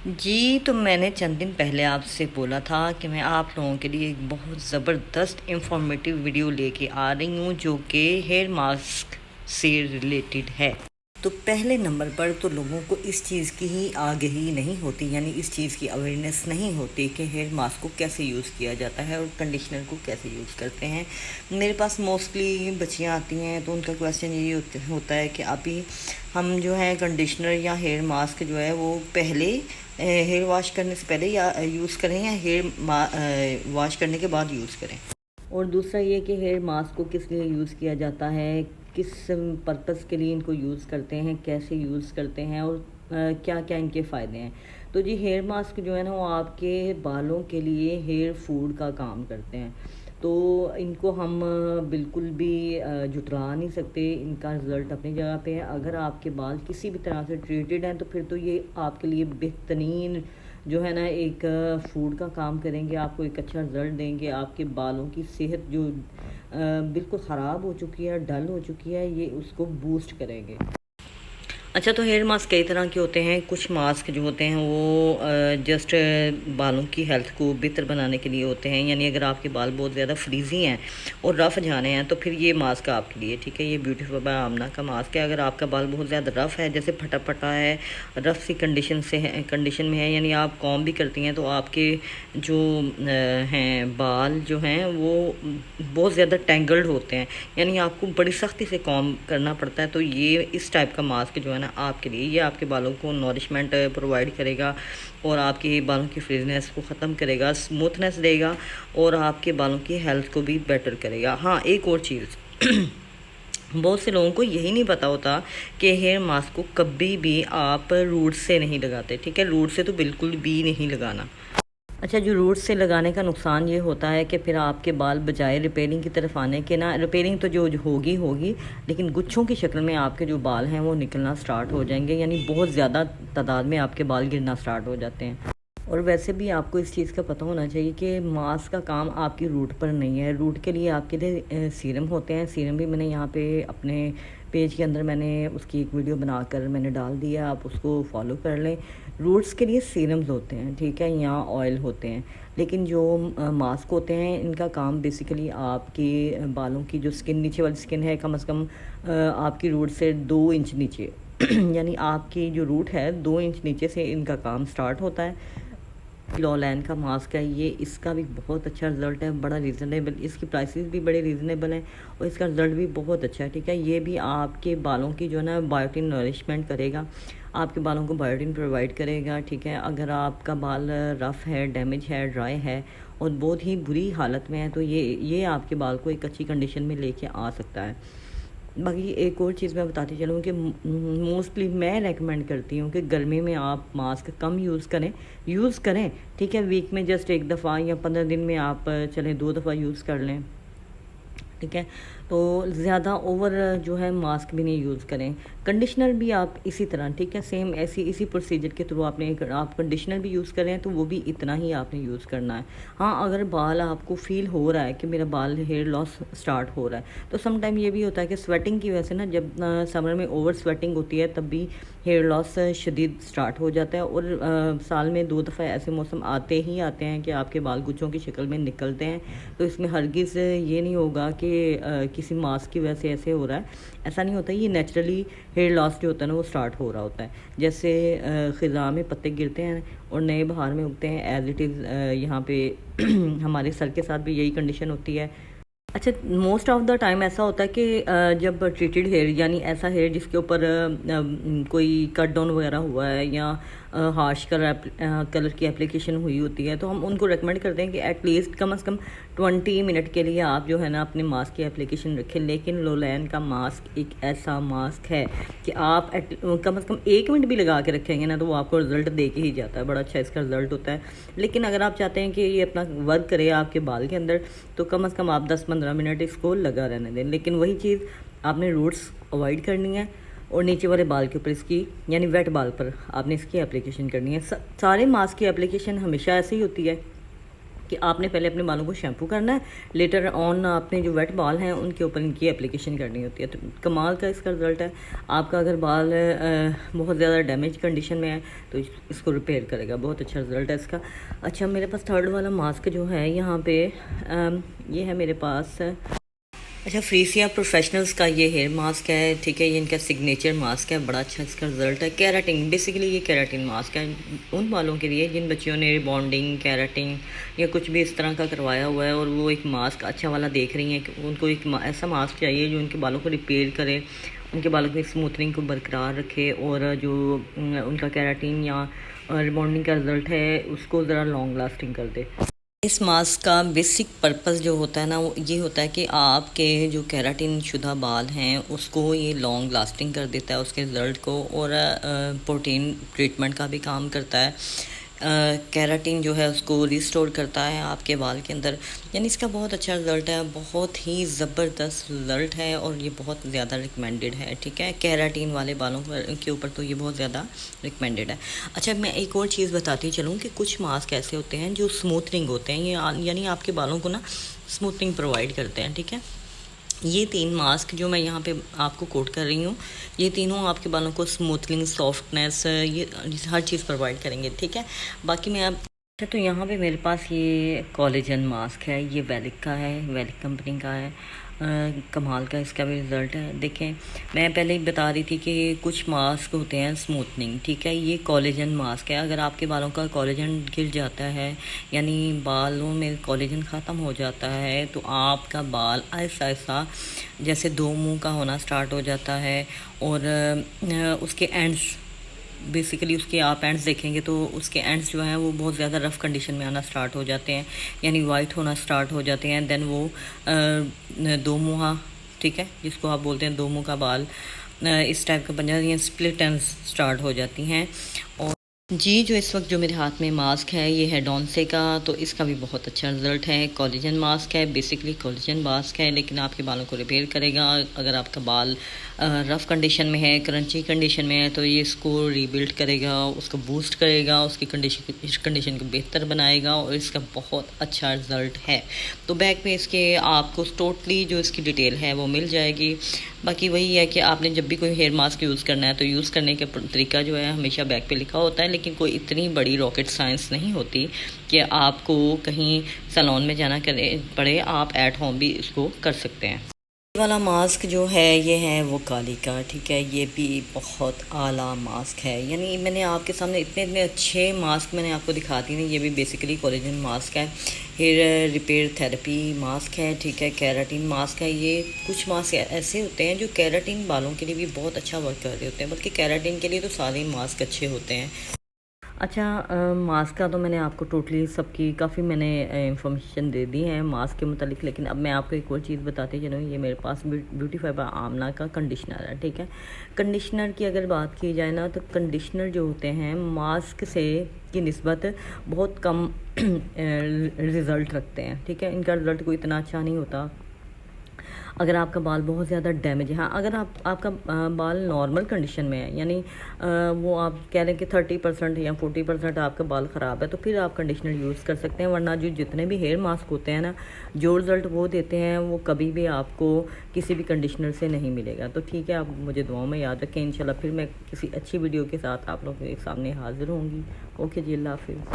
जी, तो मैंने चंद दिन पहले आपसे बोला था कि मैं आप लोगों के लिए एक बहुत ज़बरदस्त इन्फॉर्मेटिव वीडियो लेके आ रही हूँ जो कि हेयर मास्क से रिलेटेड है। तो पहले नंबर पर तो लोगों को इस चीज़ की ही आगाही नहीं होती, यानी इस चीज़ की अवेयरनेस नहीं होती कि हेयर मास्क को कैसे यूज़ किया जाता है और कंडीशनर को कैसे यूज़ करते हैं। मेरे पास मोस्टली बच्चियाँ आती हैं तो उनका क्वेश्चन यही होता है कि अभी हम जो है कंडीशनर या हेयर मास्क जो है वो पहले हेयर वॉश करने से पहले या यूज़ करें या हेयर वॉश करने के बाद यूज़ करें। और दूसरा ये कि हेयर मास्क को किस लिए यूज़ किया जाता है, किस पर्पस के लिए इनको यूज़ करते हैं, कैसे यूज़ करते हैं और क्या क्या इनके फ़ायदे हैं। तो जी हेयर मास्क जो है ना वो आपके बालों के लिए हेयर फूड का काम करते हैं। तो इनको हम बिल्कुल भी झुठला नहीं सकते, इनका रिज़ल्ट अपनी जगह पे है। अगर आपके बाल किसी भी तरह से ट्रीटेड हैं तो फिर तो ये आपके लिए बेहतरीन जो है ना एक फूड का काम करेंगे, आपको एक अच्छा रिज़ल्ट देंगे। आपके बालों की सेहत जो बिल्कुल ख़राब हो चुकी है, डल हो चुकी है, ये उसको बूस्ट करेंगे। अच्छा, तो हेयर मास्क कई तरह के होते हैं। कुछ मास्क जो होते हैं वो जस्ट बालों की हेल्थ को बेहतर बनाने के लिए होते हैं, यानी अगर आपके बाल बहुत ज़्यादा फ्रीजी हैं और रफ़ जाने हैं तो फिर ये मास्क आपके लिए ठीक है। ये ब्यूटीफुल बाय आमना का मास्क है। अगर आपका बाल बहुत ज़्यादा रफ़ है, जैसे फटा फटा है, रफ़ सी कंडीशन में है, यानी आप कॉम भी करती हैं तो आपके जो हैं बाल जो हैं वो बहुत ज़्यादा टेंगल्ड होते हैं, यानी आपको बड़ी सख्ती से कॉम करना पड़ता है। तो ये इस टाइप का मास्क जो है ना आपके लिए, ये आपके बालों को नॉरिशमेंट प्रोवाइड करेगा और आपके बालों की फ्रीजनेस को ख़त्म करेगा, स्मूथनेस देगा और आपके बालों की हेल्थ को भी बेटर करेगा। हाँ, एक और चीज़ बहुत से लोगों को यही नहीं पता होता कि हेयर मास्क को कभी भी आप रूट से नहीं लगाते, ठीक है। रूट से तो बिल्कुल भी नहीं लगाना। अच्छा, जो रूट से लगाने का नुकसान ये होता है कि फिर आपके बाल बजाय रिपेयरिंग की तरफ आने के ना, रिपेयरिंग तो जो होगी होगी, लेकिन गुच्छों की शक्ल में आपके जो बाल हैं वो निकलना स्टार्ट हो जाएंगे, यानी बहुत ज़्यादा तादाद में आपके बाल गिरना स्टार्ट हो जाते हैं। और वैसे भी आपको इस चीज़ का पता होना चाहिए कि मास्क का काम आपकी रूट पर नहीं है। रूट के लिए आपके लिए सीरम होते हैं। सीरम भी मैंने यहाँ पे अपने पेज के अंदर मैंने उसकी एक वीडियो बनाकर मैंने डाल दिया, आप उसको फॉलो कर लें। रूट्स के लिए सीरम्स होते हैं, ठीक है, या ऑयल होते हैं। लेकिन जो मास्क होते हैं इनका काम बेसिकली आपके बालों की जो स्किन, नीचे वाली स्किन है, कम से कम आपकी रूट से 2 इंच नीचे यानी आपकी जो रूट है 2 इंच नीचे से इनका काम स्टार्ट होता है। लॉलैन का मास्क है ये, इसका भी बहुत अच्छा रिज़ल्ट है, बड़ा रीज़नेबल, इसकी प्राइसेस भी बड़े रीज़नेबल हैं और इसका रिज़ल्ट भी बहुत अच्छा है, ठीक है। ये भी आपके बालों की जो है ना बायोटिन नरिशमेंट करेगा, आपके बालों को बायोटिन प्रोवाइड करेगा, ठीक है। अगर आपका बाल रफ़ है, डैमेज है, ड्राई है और बहुत ही बुरी हालत में है तो ये आपके बाल को एक अच्छी कंडीशन में लेके आ सकता है। बाकी एक और चीज़ मैं बताती चलूँ कि मोस्टली मैं रेकमेंड करती हूँ कि गर्मी में आप मास्क कम यूज़ करें, ठीक है। वीक में जस्ट एक दफ़ा या 15 दिन में आप चलें 2 दफ़ा यूज़ कर लें, ठीक है। तो ज़्यादा ओवर जो है मास्क भी नहीं यूज़ करें। कंडीशनर भी आप इसी तरह, ठीक है, सेम इसी प्रोसीजर के थ्रू आप कंडीशनर भी यूज़ करें तो वो भी इतना ही आपने यूज़ करना है। हाँ, अगर बाल आपको फ़ील हो रहा है कि मेरा बाल हेयर लॉस स्टार्ट हो रहा है तो सम टाइम ये भी होता है कि स्वेटिंग की वजह से ना, जब समर में ओवर स्वेटिंग होती है तब भी हेयर लॉस शदीद स्टार्ट हो जाता है। और साल में 2 दफ़ा ऐसे मौसम आते ही आते हैं कि आपके बाल गुच्छों की शक्ल में निकलते हैं। तो इसमें हरगिज़ ये नहीं होगा कि किसी मास्क की वजह से ऐसे हो रहा है, ऐसा नहीं होता। ये नेचुरली हेयर लॉस जो होता है ना वो स्टार्ट हो रहा होता है। जैसे ख़िज़ा में पत्ते गिरते हैं और नए बहार में उगते हैं, एज़ इट इज़ यहाँ पे हमारे सर के साथ भी यही कंडीशन होती है। अच्छा, मोस्ट ऑफ द टाइम ऐसा होता है कि जब ट्रीटेड हेयर, यानी ऐसा हेयर जिसके ऊपर कोई कट डाउन वगैरह हुआ है या हार्श कलर की एप्लीकेशन हुई होती है तो हम उनको रेकमेंड करते हैं कि एटलीस्ट कम से कम 20 मिनट के लिए आप जो है ना अपने मास्क की एप्लीकेशन रखें। लेकिन लोलैन का मास्क एक ऐसा मास्क है कि आप कम से कम 1 मिनट भी लगा के रखेंगे ना तो वो आपको रिजल्ट दे के ही जाता है, बड़ा अच्छा इसका रिजल्ट होता है। लेकिन अगर आप चाहते हैं कि ये अपना वर्क करे आपके बाल के अंदर तो कम से कम आप 10-15 मिनट इसको लगा रहने दें। लेकिन वही चीज़ आपने रूट्स अवॉइड करनी है और नीचे वाले बाल के ऊपर इसकी, यानी वेट बाल पर आपने इसकी एप्लीकेशन करनी है। सारे मास्क की एप्लीकेशन हमेशा ऐसे ही होती है कि आपने पहले अपने बालों को शैम्पू करना है, लेटर ऑन आपने जो वेट बाल हैं उनके ऊपर इनकी एप्लीकेशन करनी होती है। तो कमाल का इसका रिज़ल्ट है। आपका अगर बाल बहुत ज़्यादा डैमेज कंडीशन में है तो इसको रिपेयर करेगा। बहुत अच्छा रिज़ल्ट है इसका। अच्छा, मेरे पास थर्ड वाला मास्क जो है यहाँ पे ये है मेरे पास। अच्छा, फ्रीसिया प्रोफेशनल्स का ये हेयर मास्क है, ठीक है। ये इनका सिग्नेचर मास्क है, बड़ा अच्छा इसका रिजल्ट है। केराटिन, बेसिकली ये केराटिन मास्क है उन बालों के लिए जिन बच्चियों ने बॉन्डिंग, केराटिन या कुछ भी इस तरह का करवाया हुआ है और वो एक मास्क अच्छा वाला देख रही हैं कि उनको एक ऐसा मास्क चाहिए जो उनके बालों को रिपेयर करे, उनके बालों की स्मूथनिंग को बरकरार रखे और जो उनका केराटिन या रिबॉन्डिंग का रिज़ल्ट है उसको ज़रा लॉन्ग लास्टिंग कर दे। इस मास्क का बेसिक पर्पस जो होता है ना, वो ये होता है कि आपके जो केराटिन शुदा बाल हैं उसको ये लॉन्ग लास्टिंग कर देता है, उसके रिज़ल्ट को, और प्रोटीन ट्रीटमेंट का भी काम करता है। केराटिन जो है उसको रिस्टोर करता है आपके बाल के अंदर। यानी इसका बहुत अच्छा रिज़ल्ट है, बहुत ही ज़बरदस्त रिज़ल्ट है और ये बहुत ज़्यादा रिकमेंडेड है, ठीक है। केराटिन वाले बालों के ऊपर तो ये बहुत ज़्यादा रिकमेंडेड है। अच्छा, मैं एक और चीज़ बताती चलूँ कि कुछ मास्क ऐसे होते हैं जो स्मूथनिंग होते हैं, ये यानी आपके बालों को ना स्मूथनिंग प्रोवाइड करते हैं, ठीक है। ये 3 मास्क जो मैं यहाँ पे आपको कोट कर रही हूँ, ये तीनों आपके बालों को स्मूथनिंग, सॉफ्टनेस, ये हर चीज़ प्रोवाइड करेंगे, ठीक है। बाकी मैं अच्छा, तो यहाँ पे मेरे पास ये कोलेजन मास्क है, ये वेलिक का है, वेलिक कंपनी का है। कमाल का इसका भी रिज़ल्ट है। देखें, मैं पहले ही बता रही थी कि कुछ मास्क होते हैं स्मूथनिंग, ठीक है। ये कोलेजन मास्क है। अगर आपके बालों का कोलेजन गिर जाता है, यानी बालों में कोलेजन ख़त्म हो जाता है, तो आपका बाल ऐसा ऐसा जैसे दो मुंह का होना स्टार्ट हो जाता है और उसके एंड्स, बेसिकली उसके आप एंड्स देखेंगे तो उसके एंड्स जो हैं वो बहुत ज़्यादा रफ़ कंडीशन में आना स्टार्ट हो जाते हैं, यानी वाइट होना स्टार्ट हो जाते हैं। देन वो दो मुँहा, ठीक है, जिसको आप बोलते हैं दो मुँह का बाल, इस टाइप का बन जाती हैं, स्प्लिट एंड्स स्टार्ट हो जाती हैं। और जी, जो इस वक्त जो मेरे हाथ में मास्क है ये है डॉन्से का, तो इसका भी बहुत अच्छा रिज़ल्ट है। कोलेजन मास्क है, बेसिकली कोलेजन मास्क है, लेकिन आपके बालों को रिपेयर करेगा। अगर आपका बाल रफ़ कंडीशन में है, क्रंची कंडीशन में है, तो ये इसको रीबिल्ड करेगा, उसको बूस्ट करेगा, उसकी कंडीशन को बेहतर बनाएगा और इसका बहुत अच्छा रिज़ल्ट है। तो बैक पे इसके आपको टोटली जो इसकी डिटेल है वो मिल जाएगी। बाकी वही है कि आपने जब भी कोई हेयर मास्क यूज़ करना है तो यूज़ करने का तरीका जो है हमेशा बैक पे लिखा होता है, लेकिन कोई इतनी बड़ी रॉकेट साइंस नहीं होती कि आपको कहीं सैलून में जाना पड़े, आप एट होम भी इसको कर सकते हैं। ये वाला मास्क जो है ये है वो काली का, ठीक है। ये भी बहुत आला मास्क है, यानी मैंने आपके सामने इतने इतने अच्छे मास्क मैंने आपको दिखा दी नहीं। ये भी बेसिकली कोलेजन मास्क है, हेयर रिपेयर थेरेपी मास्क है, ठीक है। केराटिन मास्क है। ये कुछ मास्क ऐसे होते हैं जो केराटिन बालों के लिए भी बहुत अच्छा वर्क कर रहे होते हैं, बल्कि केराटिन के लिए तो सारे मास्क अच्छे होते हैं। अच्छा, मास्क का तो मैंने आपको टोटली सबकी काफ़ी मैंने इंफॉर्मेशन दे दी है मास्क के मुतालिक, लेकिन अब मैं आपको एक और चीज़ बताती चलूँ। ये मेरे पास ब्यूटी फाइबर आमला का कंडीशनर है, ठीक है। कंडीशनर की अगर बात की जाए ना, तो कंडीशनर जो होते हैं मास्क से की निस्बत बहुत कम रिज़ल्ट रखते हैं, ठीक है। इनका रिज़ल्ट कोई इतना अच्छा नहीं होता अगर आपका बाल बहुत ज़्यादा डैमेज है। हाँ, अगर आपका बाल नॉर्मल कंडीशन में है, यानी वो आप कह रहे हैं कि 30% या 40% आपका बाल ख़राब है, तो फिर आप कंडीशनर यूज़ कर सकते हैं। वरना जो जितने भी हेयर मास्क होते हैं ना, जो रिज़ल्ट वो देते हैं वो कभी भी आपको किसी भी कंडीशनर से नहीं मिलेगा। तो ठीक है, आप मुझे दुआओं में याद रखें। इंशाल्लाह फिर मैं किसी अच्छी वीडियो के साथ आप लोगों के सामने हाज़िर होंगी। ओके जी, अल्लाह हाफ़िज़।